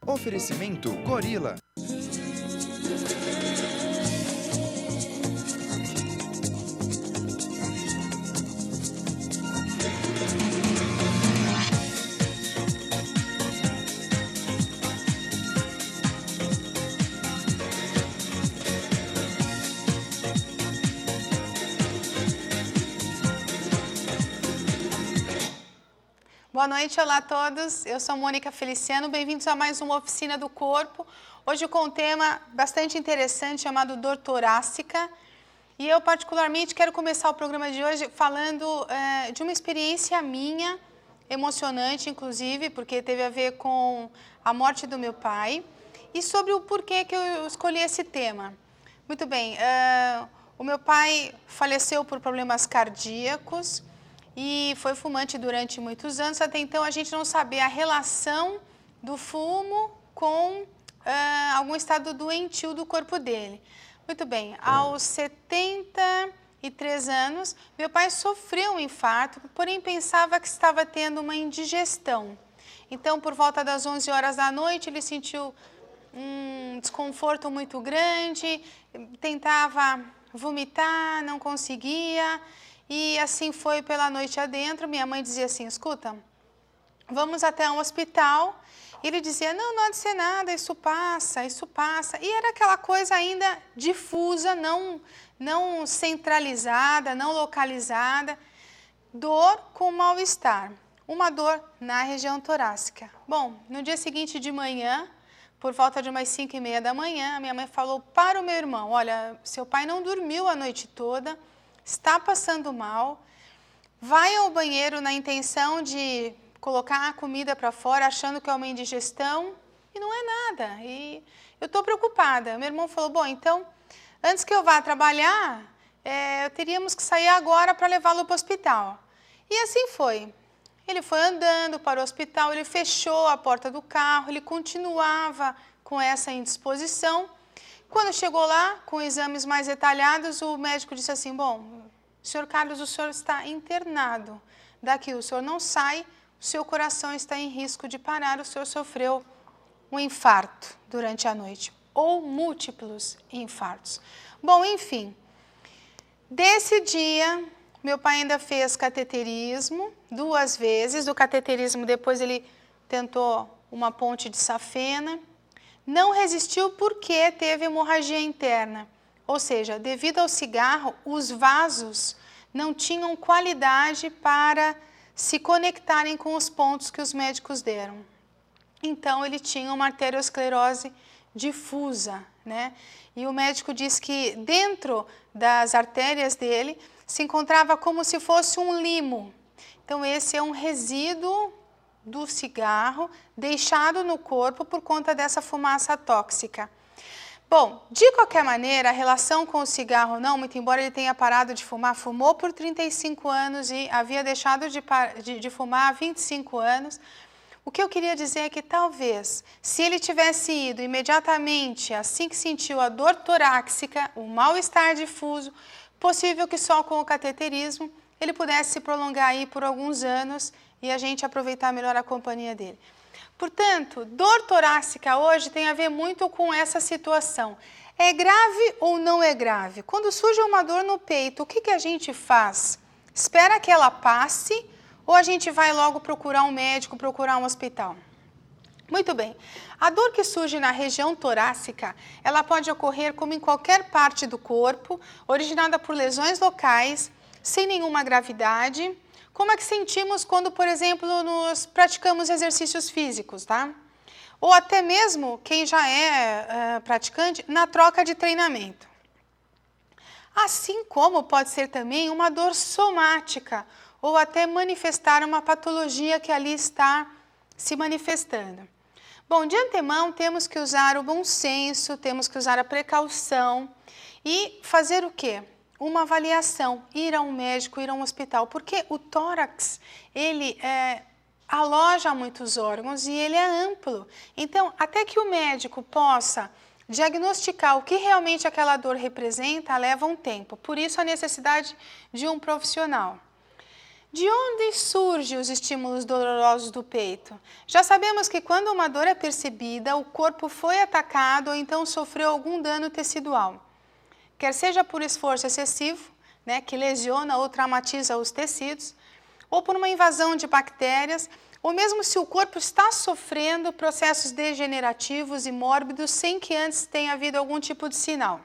Oferecimento Gorila. Boa noite, olá a todos. Eu sou Mônica Feliciano, bem-vindos a mais uma Oficina do Corpo. Hoje com um tema bastante interessante chamado dor torácica. E eu particularmente quero começar o programa de hoje falando de uma experiência minha, emocionante inclusive, porque teve a ver com a morte do meu pai e sobre o porquê que eu escolhi esse tema. Muito bem, o meu pai faleceu por problemas cardíacos e foi fumante durante muitos anos. Até então a gente não sabia a relação do fumo com algum estado doentio do corpo dele. Muito bem, aos 73 anos, meu pai sofreu um infarto, porém pensava que estava tendo uma indigestão. Então, por volta das 11 horas da noite, ele sentiu um desconforto muito grande, tentava vomitar, não conseguia. E assim foi pela noite adentro. Minha mãe dizia assim, escuta, vamos até um hospital. E ele dizia, não, não há de ser nada, isso passa, isso passa. E era aquela coisa ainda difusa, não centralizada, não localizada. Dor com mal-estar, uma dor na região torácica. Bom, no dia seguinte de manhã, por volta de umas 5h30 da manhã, a minha mãe falou para o meu irmão, olha, seu pai não dormiu a noite toda, está passando mal, vai ao banheiro na intenção de colocar a comida para fora, achando que é uma indigestão, e não é nada. E eu estou preocupada. Meu irmão falou, bom, então, antes que eu vá trabalhar, teríamos que sair agora para levá-lo para o hospital. E assim foi. Ele foi andando para o hospital, ele fechou a porta do carro, ele continuava com essa indisposição. Quando chegou lá, com exames mais detalhados, o médico disse assim, bom, senhor Carlos, o senhor está internado. Daqui o senhor não sai, o seu coração está em risco de parar, o senhor sofreu um infarto durante a noite, ou múltiplos infartos. Bom, enfim, desse dia, meu pai ainda fez cateterismo 2 vezes, do cateterismo depois ele tentou uma ponte de safena, não resistiu porque teve hemorragia interna, ou seja, devido ao cigarro, os vasos não tinham qualidade para se conectarem com os pontos que os médicos deram. Então, ele tinha uma arteriosclerose difusa, né? E o médico disse que dentro das artérias dele se encontrava como se fosse um limo. Então, esse é um resíduo do cigarro deixado no corpo por conta dessa fumaça tóxica. Bom, de qualquer maneira, a relação com o cigarro não, muito embora ele tenha parado de fumar, fumou por 35 anos e havia deixado de fumar há 25 anos. O que eu queria dizer é que talvez, se ele tivesse ido imediatamente, assim que sentiu a dor torácica, o mal-estar difuso, possível que só com o cateterismo ele pudesse se prolongar aí por alguns anos e a gente aproveitar melhor a companhia dele. Portanto, dor torácica hoje tem a ver muito com essa situação. É grave ou não é grave? Quando surge uma dor no peito, o que a gente faz? Espera que ela passe ou a gente vai logo procurar um médico, procurar um hospital? Muito bem, a dor que surge na região torácica, ela pode ocorrer como em qualquer parte do corpo, originada por lesões locais, sem nenhuma gravidade, como é que sentimos quando, por exemplo, nos praticamos exercícios físicos, tá? Ou até mesmo, quem já é praticante, na troca de treinamento. Assim como pode ser também uma dor somática, ou até manifestar uma patologia que ali está se manifestando. Bom, de antemão temos que usar o bom senso, temos que usar a precaução e fazer o quê? Uma avaliação, ir a um médico, ir a um hospital, porque o tórax, ele aloja muitos órgãos e ele é amplo. Então, até que o médico possa diagnosticar o que realmente aquela dor representa, leva um tempo. Por isso, a necessidade de um profissional. De onde surgem os estímulos dolorosos do peito? Já sabemos que quando uma dor é percebida, o corpo foi atacado ou então sofreu algum dano tecidual. Quer seja por esforço excessivo, né, que lesiona ou traumatiza os tecidos, ou por uma invasão de bactérias, ou mesmo se o corpo está sofrendo processos degenerativos e mórbidos sem que antes tenha havido algum tipo de sinal.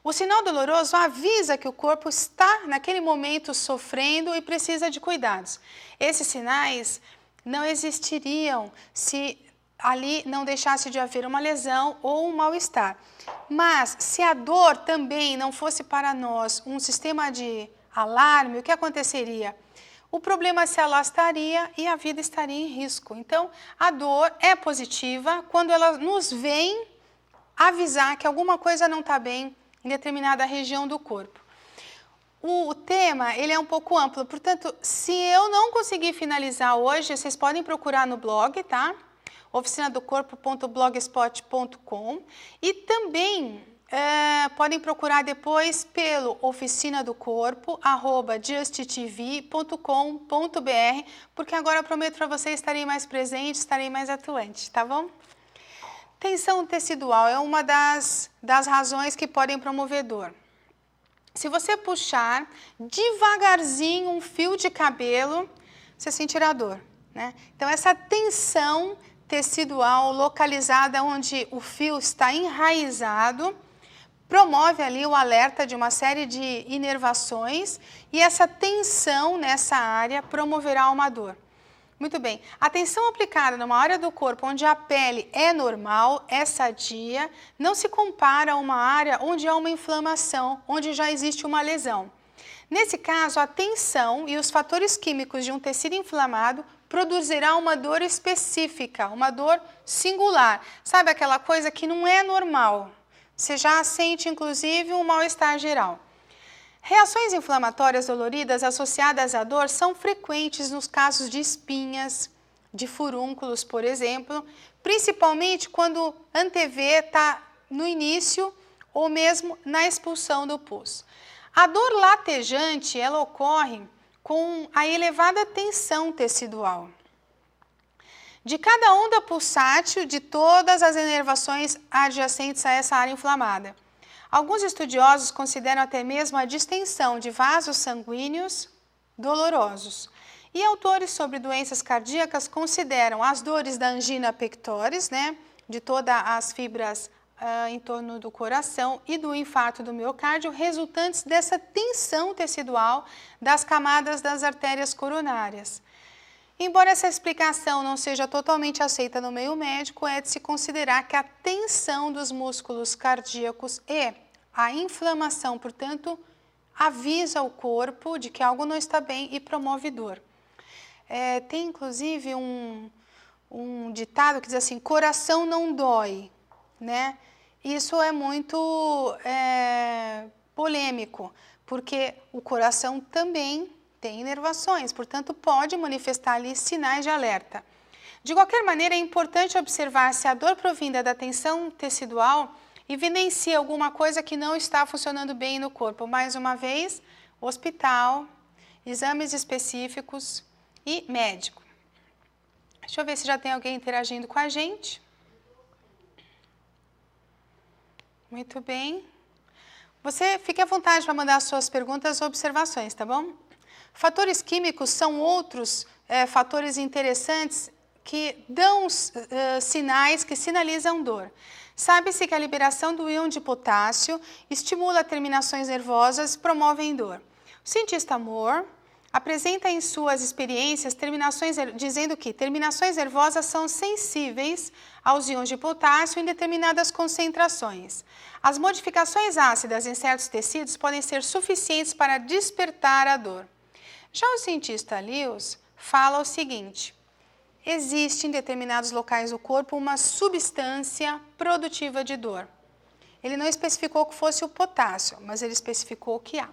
O sinal doloroso avisa que o corpo está, naquele momento, sofrendo e precisa de cuidados. Esses sinais não existiriam se ali não deixasse de haver uma lesão ou um mal-estar. Mas, se a dor também não fosse para nós um sistema de alarme, o que aconteceria? O problema se alastraria e a vida estaria em risco. Então, a dor é positiva quando ela nos vem avisar que alguma coisa não está bem em determinada região do corpo. O tema ele é um pouco amplo, portanto, se eu não conseguir finalizar hoje, vocês podem procurar no blog, tá? oficinadocorpo.blogspot.com e também podem procurar depois pelo oficinadocorpo@justtv.com.br, porque agora eu prometo para vocês estarei mais presente, estarei mais atuante, tá bom? Tensão tecidual é uma das razões que podem promover dor. Se você puxar devagarzinho um fio de cabelo, você sentirá dor, né? Então, essa tensão tecidual localizada onde o fio está enraizado, promove ali o alerta de uma série de inervações e essa tensão nessa área promoverá uma dor. Muito bem, a tensão aplicada numa área do corpo onde a pele é normal, é sadia, não se compara a uma área onde há uma inflamação, onde já existe uma lesão. Nesse caso, a tensão e os fatores químicos de um tecido inflamado produzirá uma dor específica, uma dor singular. Sabe aquela coisa que não é normal? Você já sente, inclusive, um mal-estar geral. Reações inflamatórias doloridas associadas à dor são frequentes nos casos de espinhas, de furúnculos, por exemplo, principalmente quando antevê está no início ou mesmo na expulsão do pus. A dor latejante, ela ocorre com a elevada tensão tecidual. De cada onda pulsátil de todas as inervações adjacentes a essa área inflamada. Alguns estudiosos consideram até mesmo a distensão de vasos sanguíneos dolorosos. E autores sobre doenças cardíacas consideram as dores da angina pectoris, né, de todas as fibras em torno do coração e do infarto do miocárdio, resultantes dessa tensão tecidual das camadas das artérias coronárias. Embora essa explicação não seja totalmente aceita no meio médico, é de se considerar que a tensão dos músculos cardíacos e a inflamação, portanto, avisa o corpo de que algo não está bem e promove dor. Tem inclusive um ditado que diz assim, coração não dói, né? Isso é muito polêmico, porque o coração também tem inervações, portanto, pode manifestar ali sinais de alerta. De qualquer maneira, é importante observar se a dor provinda da tensão tecidual evidencia alguma coisa que não está funcionando bem no corpo. Mais uma vez, hospital, exames específicos e médico. Deixa eu ver se já tem alguém interagindo com a gente. Muito bem. Você fique à vontade para mandar suas perguntas ou observações, tá bom? Fatores químicos são outros fatores interessantes que dão sinais que sinalizam dor. Sabe-se que a liberação do íon de potássio estimula terminações nervosas e promove dor. O cientista Moore apresenta em suas experiências dizendo que terminações nervosas são sensíveis aos íons de potássio em determinadas concentrações. As modificações ácidas em certos tecidos podem ser suficientes para despertar a dor. Já o cientista Lewis fala o seguinte: existe em determinados locais do corpo uma substância produtiva de dor. Ele não especificou que fosse o potássio, mas ele especificou que há.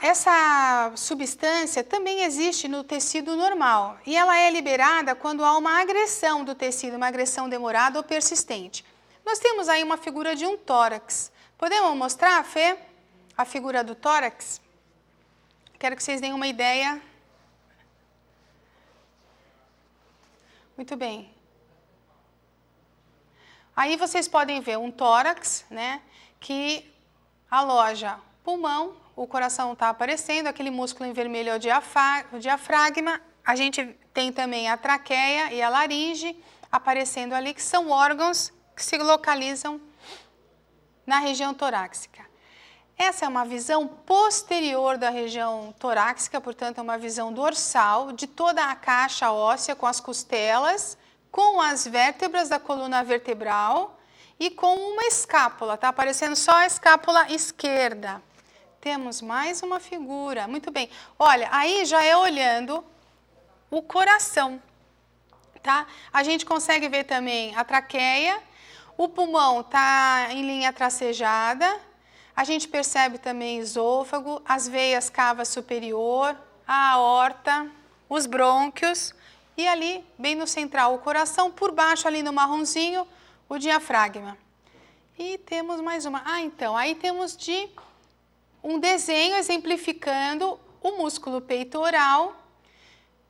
Essa substância também existe no tecido normal e ela é liberada quando há uma agressão do tecido, uma agressão demorada ou persistente. Nós temos aí uma figura de um tórax. Podemos mostrar, Fê, a figura do tórax? Quero que vocês deem uma ideia. Muito bem. Aí vocês podem ver um tórax, né, que aloja pulmão, o coração está aparecendo, aquele músculo em vermelho é o diafragma, a gente tem também a traqueia e a laringe aparecendo ali, que são órgãos que se localizam na região torácica. Essa é uma visão posterior da região torácica, portanto é uma visão dorsal de toda a caixa óssea com as costelas, com as vértebras da coluna vertebral e com uma escápula, está aparecendo só a escápula esquerda. Temos mais uma figura, muito bem. Olha, aí já é olhando o coração, tá? A gente consegue ver também a traqueia, o pulmão está em linha tracejada, a gente percebe também esôfago, as veias cava superior, a aorta, os brônquios e ali, bem no central, o coração, por baixo ali no marronzinho, o diafragma. E temos mais uma. Então, aí temos um desenho exemplificando o músculo peitoral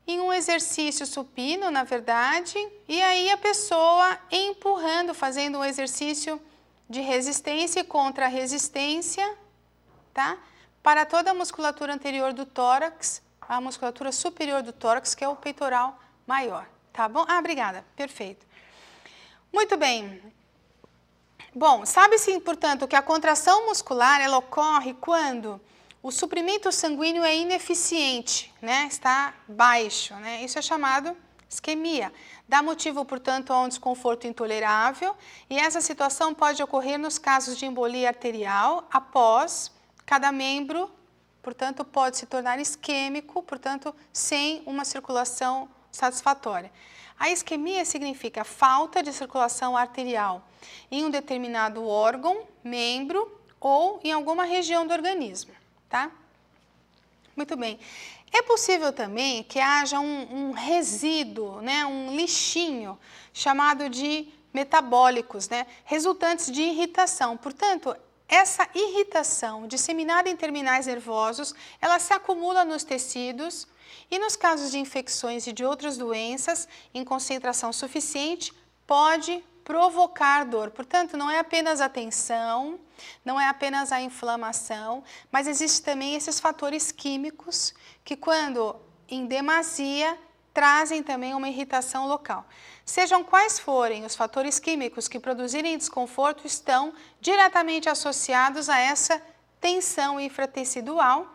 em um exercício supino, na verdade, e aí a pessoa empurrando, fazendo um exercício de resistência e contra-resistência, tá? Para toda a musculatura anterior do tórax, a musculatura superior do tórax, que é o peitoral maior, tá bom? Obrigada, perfeito. Muito bem. Bom, sabe-se, portanto, que a contração muscular, ela ocorre quando o suprimento sanguíneo é ineficiente, né? Está baixo, né? Isso é chamado isquemia. Dá motivo, portanto, a um desconforto intolerável e essa situação pode ocorrer nos casos de embolia arterial após cada membro, portanto, pode se tornar isquêmico, portanto, sem uma circulação satisfatória. A isquemia significa falta de circulação arterial em um determinado órgão, membro ou em alguma região do organismo, tá? Muito bem. É possível também que haja um resíduo, né, um lixinho, chamado de metabólicos, né, resultantes de irritação. Portanto, essa irritação disseminada em terminais nervosos, ela se acumula nos tecidos e nos casos de infecções e de outras doenças, em concentração suficiente, pode provocar dor. Portanto, não é apenas a tensão, não é apenas a inflamação, mas existem também esses fatores químicos que, quando em demasia, trazem também uma irritação local. Sejam quais forem os fatores químicos que produzirem desconforto, estão diretamente associados a essa tensão infratecidual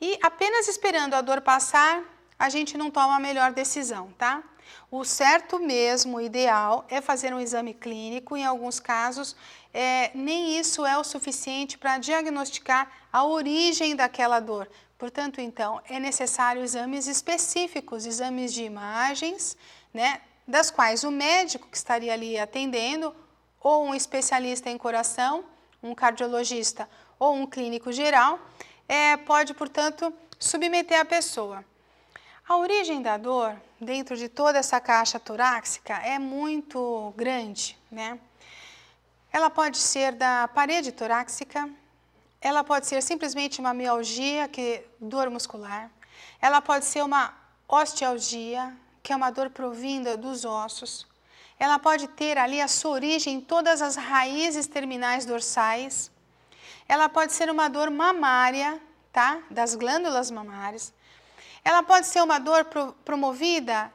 e apenas esperando a dor passar, a gente não toma a melhor decisão, tá? O certo mesmo, o ideal, é fazer um exame clínico. Em alguns casos, nem isso é o suficiente para diagnosticar a origem daquela dor. Portanto, então, é necessário exames específicos, exames de imagens, né, das quais o médico que estaria ali atendendo, ou um especialista em coração, um cardiologista ou um clínico geral, pode, portanto, submeter a pessoa. A origem da dor, dentro de toda essa caixa torácica, é muito grande, né? Ela pode ser da parede torácica, ela pode ser simplesmente uma mialgia, que é dor muscular, ela pode ser uma ostealgia, que é uma dor provinda dos ossos, ela pode ter ali a sua origem em todas as raízes terminais dorsais, ela pode ser uma dor mamária, tá? Das glândulas mamárias, ela pode ser uma dor promovida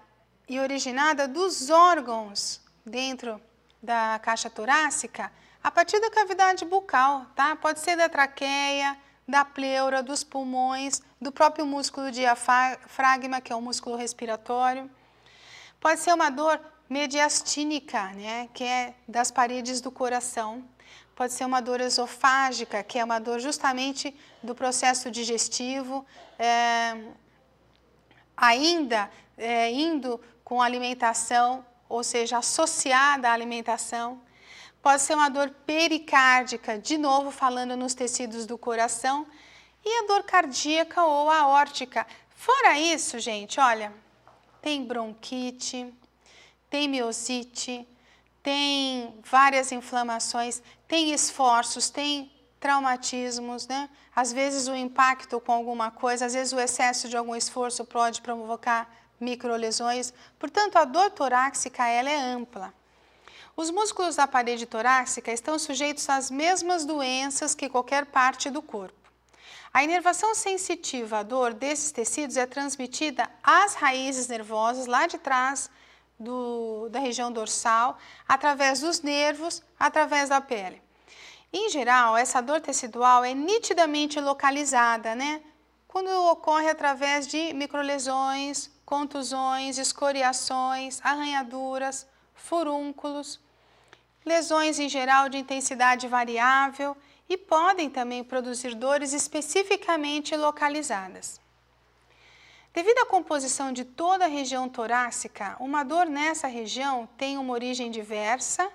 e originada dos órgãos dentro da caixa torácica, a partir da cavidade bucal, tá? Pode ser da traqueia, da pleura, dos pulmões, do próprio músculo diafragma, que é o músculo respiratório. Pode ser uma dor mediastínica, né? Que é das paredes do coração. Pode ser uma dor esofágica, que é uma dor justamente do processo digestivo, ainda indo com alimentação, ou seja, associada à alimentação. Pode ser uma dor pericárdica, de novo falando nos tecidos do coração, e a dor cardíaca ou aórtica. Fora isso, gente, olha, tem bronquite, tem miosite, tem várias inflamações, tem esforços, tem traumatismos, né? Às vezes o impacto com alguma coisa, às vezes o excesso de algum esforço pode provocar microlesões. Portanto, a dor torácica ela é ampla. Os músculos da parede torácica estão sujeitos às mesmas doenças que qualquer parte do corpo. A inervação sensitiva à dor desses tecidos é transmitida às raízes nervosas lá de trás da região dorsal, através dos nervos, através da pele. Em geral, essa dor tecidual é nitidamente localizada, né? Quando ocorre através de microlesões, contusões, escoriações, arranhaduras, furúnculos, lesões em geral de intensidade variável e podem também produzir dores especificamente localizadas. Devido à composição de toda a região torácica, uma dor nessa região tem uma origem diversa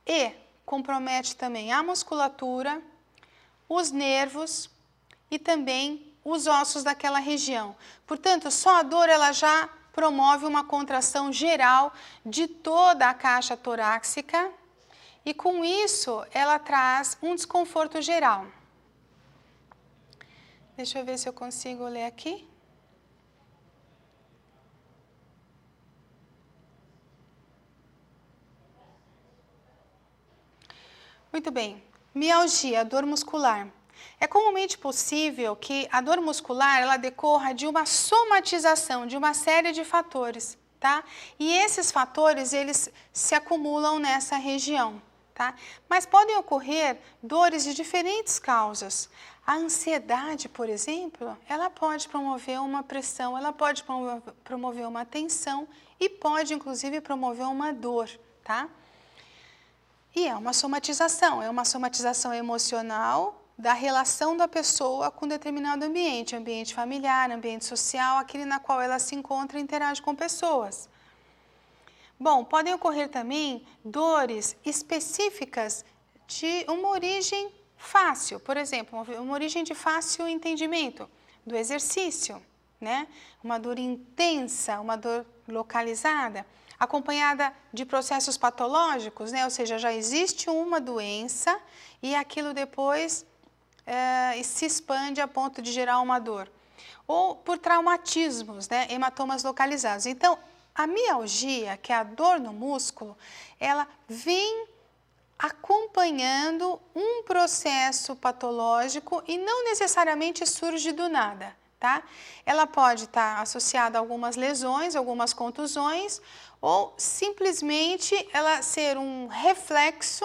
e compromete também a musculatura, os nervos e também os ossos daquela região. Portanto, só a dor ela já promove uma contração geral de toda a caixa torácica e com isso ela traz um desconforto geral. Deixa eu ver se eu consigo ler aqui. Muito bem, mialgia, dor muscular. É comumente possível que a dor muscular ela decorra de uma somatização de uma série de fatores, tá? E esses fatores eles se acumulam nessa região, tá? Mas podem ocorrer dores de diferentes causas. A ansiedade, por exemplo, ela pode promover uma pressão, ela pode promover uma tensão e pode inclusive promover uma dor, tá? E é uma somatização emocional da relação da pessoa com determinado ambiente familiar, ambiente social, aquele na qual ela se encontra e interage com pessoas. Bom, podem ocorrer também dores específicas de uma origem fácil, por exemplo, uma origem de fácil entendimento do exercício, né? Uma dor intensa, uma dor localizada, acompanhada de processos patológicos, né? Ou seja, já existe uma doença e aquilo depois se expande a ponto de gerar uma dor. Ou por traumatismos, né? Hematomas localizados. Então, a mialgia, que é a dor no músculo, ela vem acompanhando um processo patológico e não necessariamente surge do nada, tá? Ela pode estar associada a algumas lesões, algumas contusões, ou simplesmente ela ser um reflexo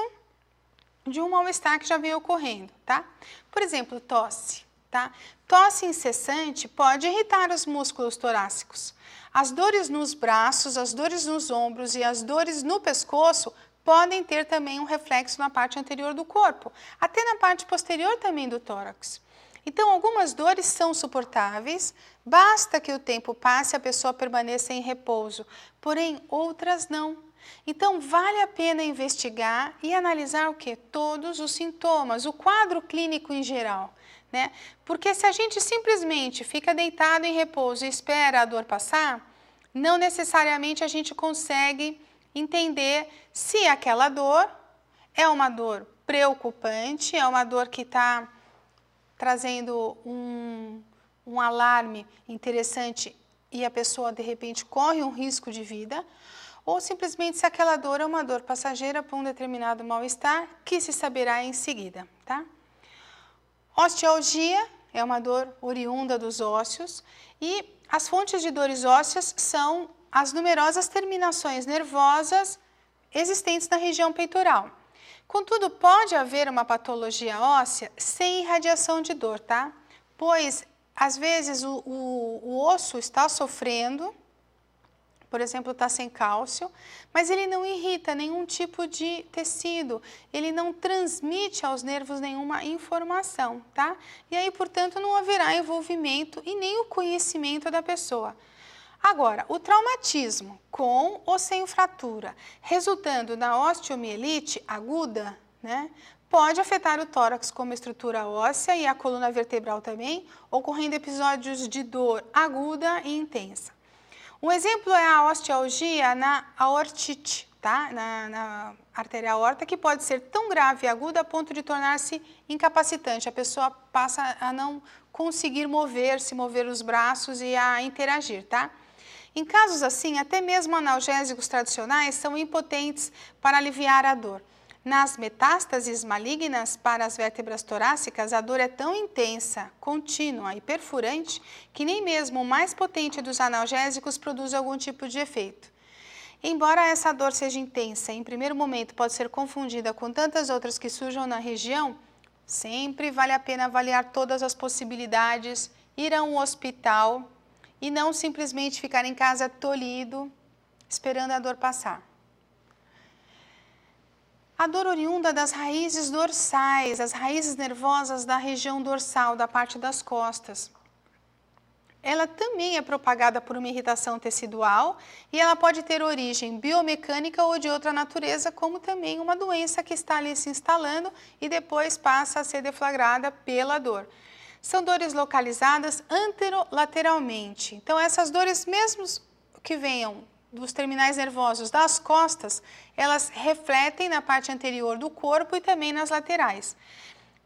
de um mal-estar que já veio ocorrendo, tá? Por exemplo, tosse, tá? Tosse incessante pode irritar os músculos torácicos. As dores nos braços, as dores nos ombros e as dores no pescoço podem ter também um reflexo na parte anterior do corpo, até na parte posterior também do tórax. Então, algumas dores são suportáveis, basta que o tempo passe e a pessoa permaneça em repouso, porém outras não. Então, vale a pena investigar e analisar o quê? Todos os sintomas, o quadro clínico em geral, né? Porque se a gente simplesmente fica deitado em repouso e espera a dor passar, não necessariamente a gente consegue entender se aquela dor é uma dor preocupante, é uma dor que está trazendo um alarme interessante e a pessoa de repente corre um risco de vida, ou simplesmente se aquela dor é uma dor passageira para um determinado mal-estar que se saberá em seguida, tá? Ostealgia é uma dor oriunda dos ósseos e as fontes de dores ósseas são as numerosas terminações nervosas existentes na região peitoral. Contudo, pode haver uma patologia óssea sem irradiação de dor, tá? Pois, às vezes, o osso está sofrendo, por exemplo, está sem cálcio, mas ele não irrita nenhum tipo de tecido, ele não transmite aos nervos nenhuma informação, tá? E aí, portanto, não haverá envolvimento e nem o conhecimento da pessoa. Agora, o traumatismo com ou sem fratura, resultando na osteomielite aguda, né, pode afetar o tórax como estrutura óssea e a coluna vertebral também, ocorrendo episódios de dor aguda e intensa. Um exemplo é a ostealgia na aortite, tá? Na artéria aorta, que pode ser tão grave e aguda a ponto de tornar-se incapacitante. A pessoa passa a não conseguir mover-se, mover os braços e a interagir, tá? Em casos assim, até mesmo analgésicos tradicionais são impotentes para aliviar a dor. Nas metástases malignas para as vértebras torácicas, a dor é tão intensa, contínua e perfurante que nem mesmo o mais potente dos analgésicos produz algum tipo de efeito. Embora essa dor seja intensa e em primeiro momento pode ser confundida com tantas outras que surjam na região, sempre vale a pena avaliar todas as possibilidades, ir a um hospital e não simplesmente ficar em casa tolhido, esperando a dor passar. A dor oriunda das raízes dorsais, as raízes nervosas da região dorsal, da parte das costas. Ela também é propagada por uma irritação tecidual e ela pode ter origem biomecânica ou de outra natureza, como também uma doença que está ali se instalando e depois passa a ser deflagrada pela dor. São dores localizadas anterolateralmente. Então, essas dores, mesmo que venham dos terminais nervosos das costas, elas refletem na parte anterior do corpo e também nas laterais.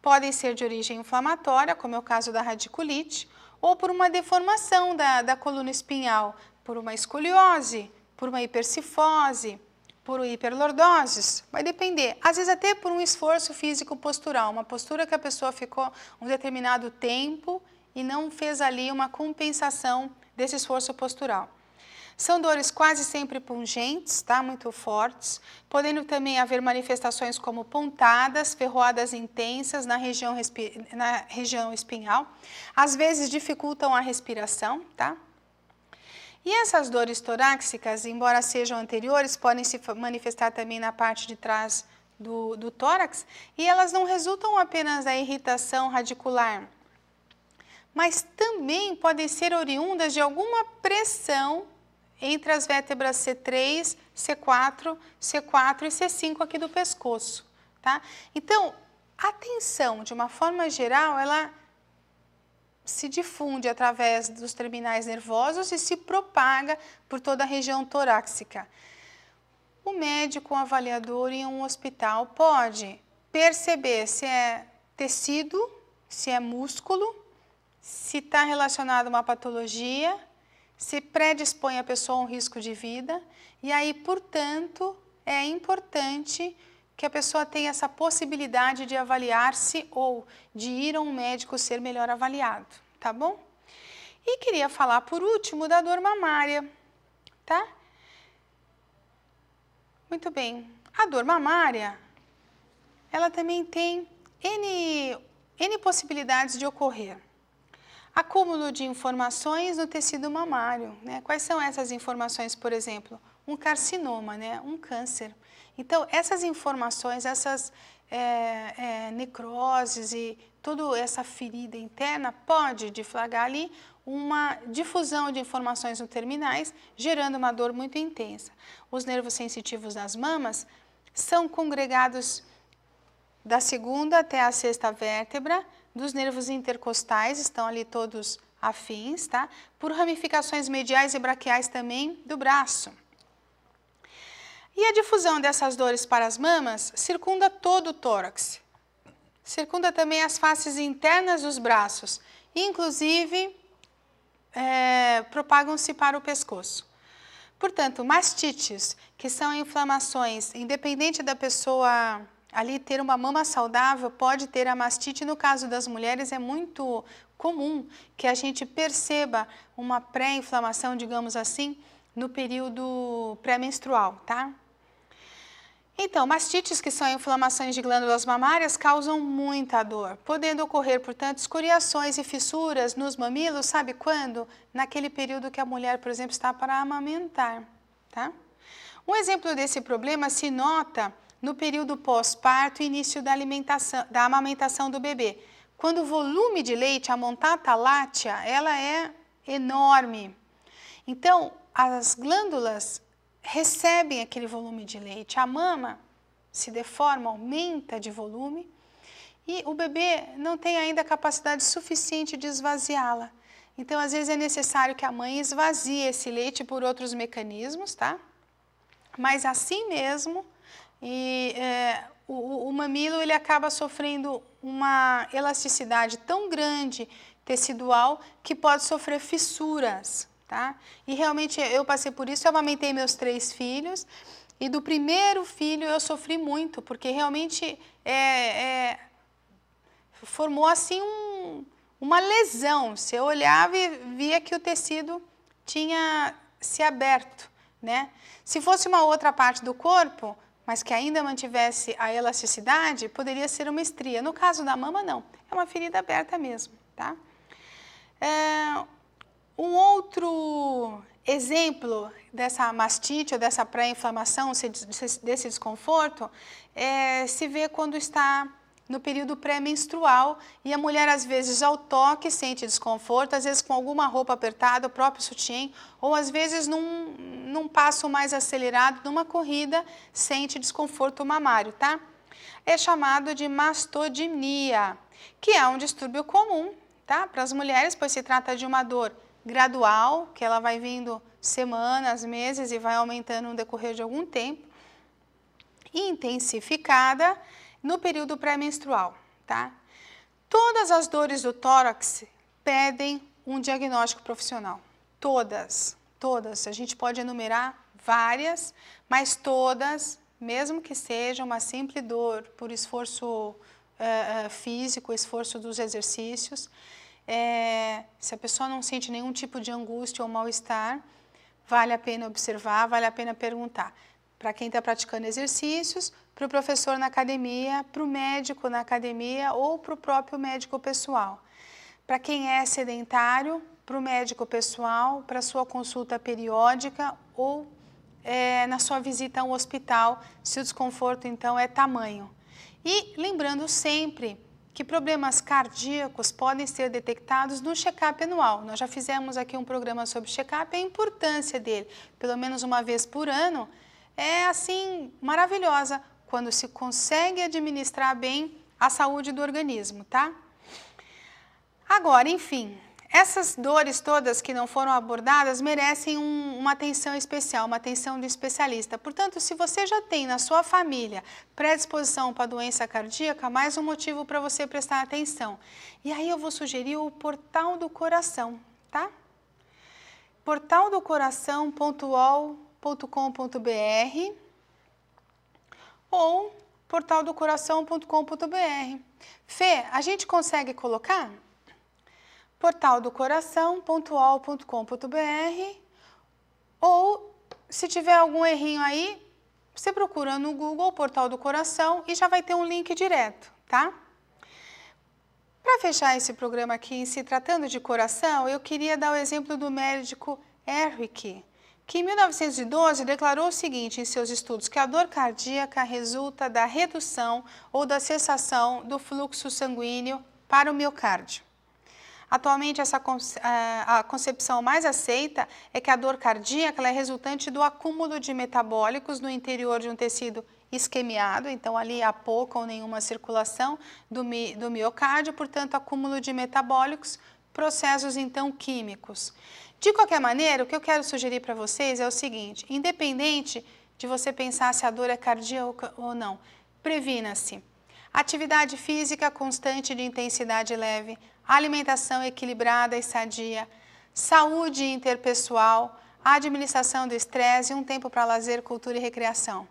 Podem ser de origem inflamatória, como é o caso da radiculite, ou por uma deformação da coluna espinhal, por uma escoliose, por uma hipercifose, por hiperlordoses, vai depender. Às vezes até por um esforço físico postural, uma postura que a pessoa ficou um determinado tempo e não fez ali uma compensação desse esforço postural. São dores quase sempre pungentes, tá? Muito fortes, podendo também haver manifestações como pontadas, ferroadas intensas na região espinhal, às vezes dificultam a respiração, tá? E essas dores torácicas, embora sejam anteriores, podem se manifestar também na parte de trás do tórax, e elas não resultam apenas da irritação radicular, mas também podem ser oriundas de alguma pressão entre as vértebras C3, C4, C4 e C5 aqui do pescoço, tá? Então, a tensão, de uma forma geral, ela se difunde através dos terminais nervosos e se propaga por toda a região torácica. O médico, o avaliador em um hospital pode perceber se é tecido, se é músculo, se está relacionado a uma patologia, se predispõe a pessoa a um risco de vida, e aí, portanto, é importante que a pessoa tenha essa possibilidade de avaliar-se ou de ir a um médico ser melhor avaliado, tá bom? E queria falar, por último, da dor mamária, tá? Muito bem. A dor mamária, ela também tem N possibilidades de ocorrer. Acúmulo de informações no tecido mamário, né? Quais são essas informações, por exemplo? Um carcinoma, né? Um câncer. Então, essas informações, essas necroses e toda essa ferida interna pode deflagrar ali uma difusão de informações no terminais, gerando uma dor muito intensa. Os nervos sensitivos das mamas são congregados da segunda até a sexta vértebra, dos nervos intercostais, estão ali todos afins, tá? Por ramificações mediais e braquiais também do braço. E a difusão dessas dores para as mamas circunda todo o tórax. Circunda também as faces internas dos braços, inclusive propagam-se para o pescoço. Portanto, mastites, que são inflamações, independente da pessoa ali ter uma mama saudável, pode ter a mastite. No caso das mulheres é muito comum que a gente perceba uma pré-inflamação, digamos assim, no período pré-menstrual, tá? Então, mastites, que são inflamações de glândulas mamárias, causam muita dor, podendo ocorrer, portanto, escoriações e fissuras nos mamilos, sabe quando? Naquele período que a mulher, por exemplo, está para amamentar, tá? Um exemplo desse problema se nota no período pós-parto e início da amamentação do bebê. Quando o volume de leite, a montata láctea, ela é enorme. Então, as glândulas recebem aquele volume de leite, a mama se deforma, aumenta de volume e o bebê não tem ainda capacidade suficiente de esvaziá-la. Então, às vezes é necessário que a mãe esvazie esse leite por outros mecanismos, tá? mas assim mesmo, o mamilo ele acaba sofrendo uma elasticidade tão grande tecidual que pode sofrer fissuras, tá? E realmente eu passei por isso, eu amamentei meus 3 filhos e do primeiro filho eu sofri muito, porque realmente formou assim uma lesão. Você olhava e via que o tecido tinha se aberto, né? Se fosse uma outra parte do corpo, mas que ainda mantivesse a elasticidade, poderia ser uma estria. No caso da mama, não. É uma ferida aberta mesmo, tá? Um outro exemplo dessa mastite ou dessa pré-inflamação, desse desconforto, se vê quando está no período pré-menstrual e a mulher às vezes ao toque sente desconforto, às vezes com alguma roupa apertada, o próprio sutiã, ou às vezes num passo mais acelerado, numa corrida, sente desconforto mamário, tá? É chamado de mastodinia, que é um distúrbio comum, tá? Para as mulheres, pois se trata de uma dor gradual, que ela vai vindo semanas, meses e vai aumentando no decorrer de algum tempo, intensificada no período pré-menstrual, tá? Todas as dores do tórax pedem um diagnóstico profissional. Todas. A gente pode enumerar várias, mas todas, mesmo que seja uma simples dor por esforço físico, esforço dos exercícios, se a pessoa não sente nenhum tipo de angústia ou mal-estar, vale a pena observar, vale a pena perguntar. Para quem está praticando exercícios, para o professor na academia, para o médico na academia ou para o próprio médico pessoal. Para quem é sedentário, para o médico pessoal, para a sua consulta periódica ou na sua visita ao hospital, se o desconforto então é tamanho. E lembrando sempre que problemas cardíacos podem ser detectados no check-up anual. Nós já fizemos aqui um programa sobre check-up, a importância dele, pelo menos uma vez por ano, é assim maravilhosa quando se consegue administrar bem a saúde do organismo, tá? Agora, enfim, essas dores todas que não foram abordadas merecem uma atenção especial, uma atenção do especialista. Portanto, se você já tem na sua família predisposição para doença cardíaca, mais um motivo para você prestar atenção. E aí eu vou sugerir o Portal do Coração, tá? portaldocoração.ol.com.br ou portaldocoração.com.br. Fê, a gente consegue colocar? portaldocoração.ol.com.br ou, se tiver algum errinho aí, você procura no Google Portal do Coração e já vai ter um link direto, tá? Para fechar esse programa aqui, se tratando de coração, eu queria dar o exemplo do médico Ehrlich, que em 1912 declarou o seguinte em seus estudos, que a dor cardíaca resulta da redução ou da cessação do fluxo sanguíneo para o miocárdio. Atualmente, a concepção mais aceita é que a dor cardíaca é resultante do acúmulo de metabólicos no interior de um tecido isquemiado, então ali há pouca ou nenhuma circulação do miocárdio, portanto, acúmulo de metabólicos, processos então químicos. De qualquer maneira, o que eu quero sugerir para vocês é o seguinte, independente de você pensar se a dor é cardíaca ou não, previna-se. Atividade física constante de intensidade leve, alimentação equilibrada e sadia, saúde interpessoal, administração do estresse e um tempo para lazer, cultura e recreação.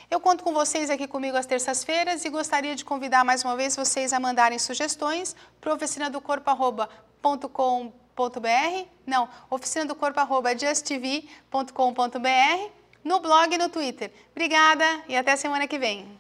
Eu conto com vocês aqui comigo às terças-feiras e gostaria de convidar mais uma vez vocês a mandarem sugestões para oficinadocorpo@justtv.com.br, no blog e no Twitter. Obrigada e até semana que vem.